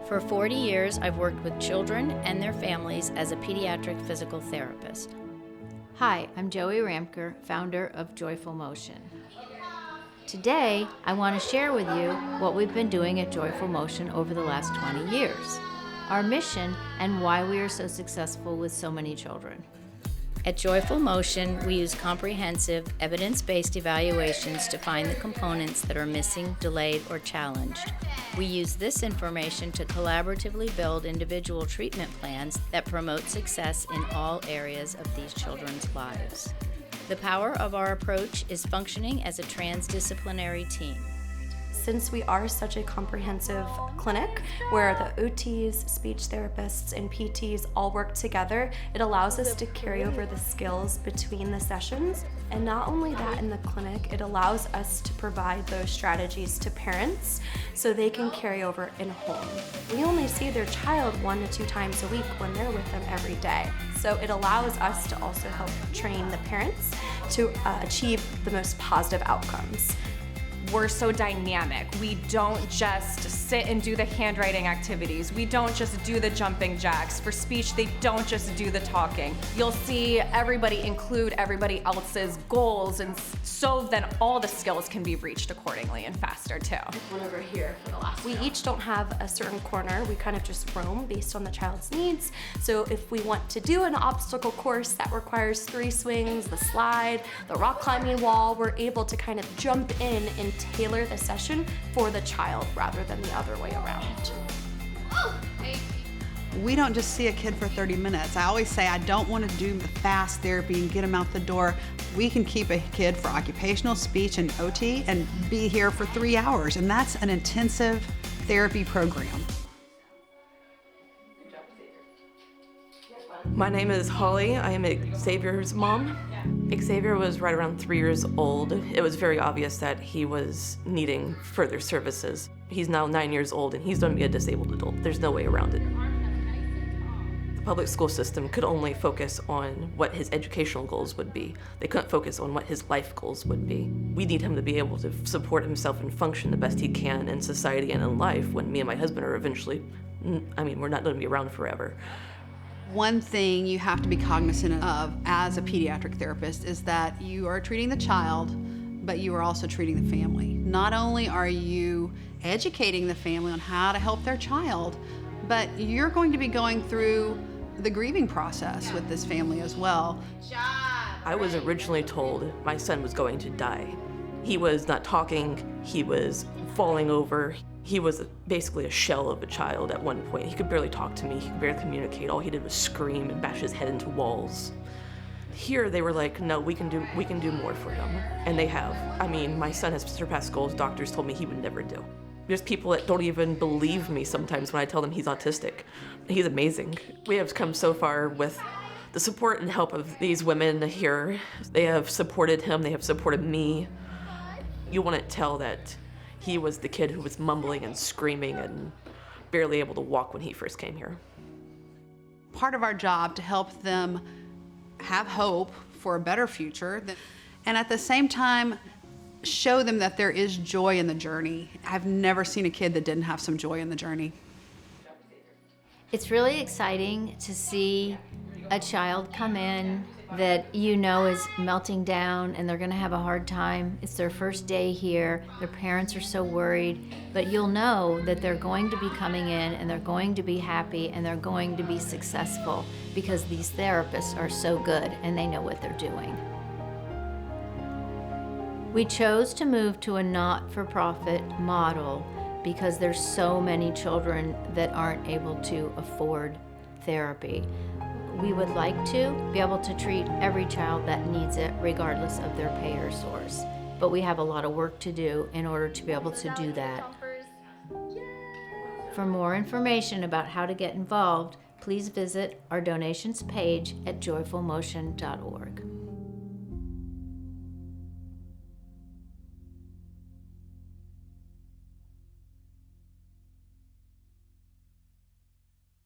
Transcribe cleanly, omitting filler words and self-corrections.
For 40 years, I've worked with children and their families as a pediatric physical therapist. Hi, I'm Joey Ramker, founder of Joyful Motion. Today, I want to share with you what we've been doing at Joyful Motion over the last 20 years, our mission, and why we are so successful with so many children. At Joyful Motion, we use comprehensive, evidence-based evaluations to find the components that are missing, delayed, or challenged. We use this information to collaboratively build individual treatment plans that promote success in all areas of these children's lives. The power of our approach is functioning as a transdisciplinary team. Since we are such a comprehensive clinic where the OTs, speech therapists, and PTs all work together, it allows us to carry over the skills between the sessions. And not only that, in the clinic, it allows us to provide those strategies to parents so they can carry over in home. We only see their child 1 to 2 times a week when they're with them every day. So it allows us to also help train the parents to achieve the most positive outcomes. We're so dynamic. We don't just sit and do the handwriting activities. We don't just do the jumping jacks. For speech, they don't just do the talking. You'll see everybody include everybody else's goals, and so then all the skills can be reached accordingly and faster too. One over here for the last. We each don't have a certain corner. We kind of just roam based on the child's needs. So if we want to do an obstacle course that requires 3 swings, the slide, the rock climbing wall, we're able to kind of jump in and tailor the session for the child rather than the other way around. We don't just see a kid for 30 minutes. I always say I don't want to do the fast therapy and get them out the door. We can keep a kid for occupational, speech, and OT and be here for 3 hours, and that's an intensive therapy program. My name is Holly. I am Xavier's mom. Xavier was right around 3 years old. It was very obvious that he was needing further services. He's now 9 years old and he's going to be a disabled adult. There's no way around it. The public school system could only focus on what his educational goals would be. They couldn't focus on what his life goals would be. We need him to be able to support himself and function the best he can in society and in life when me and my husband are eventually, we're not going to be around forever. One thing you have to be cognizant of as a pediatric therapist is that you are treating the child, but you are also treating the family. Not only are you educating the family on how to help their child, but you're going to be going through the grieving process with this family as well. I was originally told my son was going to die. He was not talking, he was falling over. He was basically a shell of a child at one point. He could barely talk to me, he could barely communicate. All he did was scream and bash his head into walls. Here they were like, no, we can do more for him. And they have. My son has surpassed goals doctors told me he would never do. There's people that don't even believe me sometimes when I tell them he's autistic. He's amazing. We have come so far with the support and help of these women here. They have supported him, they have supported me. You wouldn't tell that he was the kid who was mumbling and screaming and barely able to walk when he first came here. Part of our job to help them have hope for a better future, and at the same time, show them that there is joy in the journey. I've never seen a kid that didn't have some joy in the journey. It's really exciting to see a child come in that you know is melting down and they're going to have a hard time. It's their first day here. Their parents are so worried, but you'll know that they're going to be coming in and they're going to be happy and they're going to be successful because these therapists are so good and they know what they're doing. We chose to move to a not-for-profit model because there's so many children that aren't able to afford therapy. We would like to be able to treat every child that needs it regardless of their payer source. But we have a lot of work to do in order to be able to do that. For more information about how to get involved, please visit our donations page at joyfulmotion.org.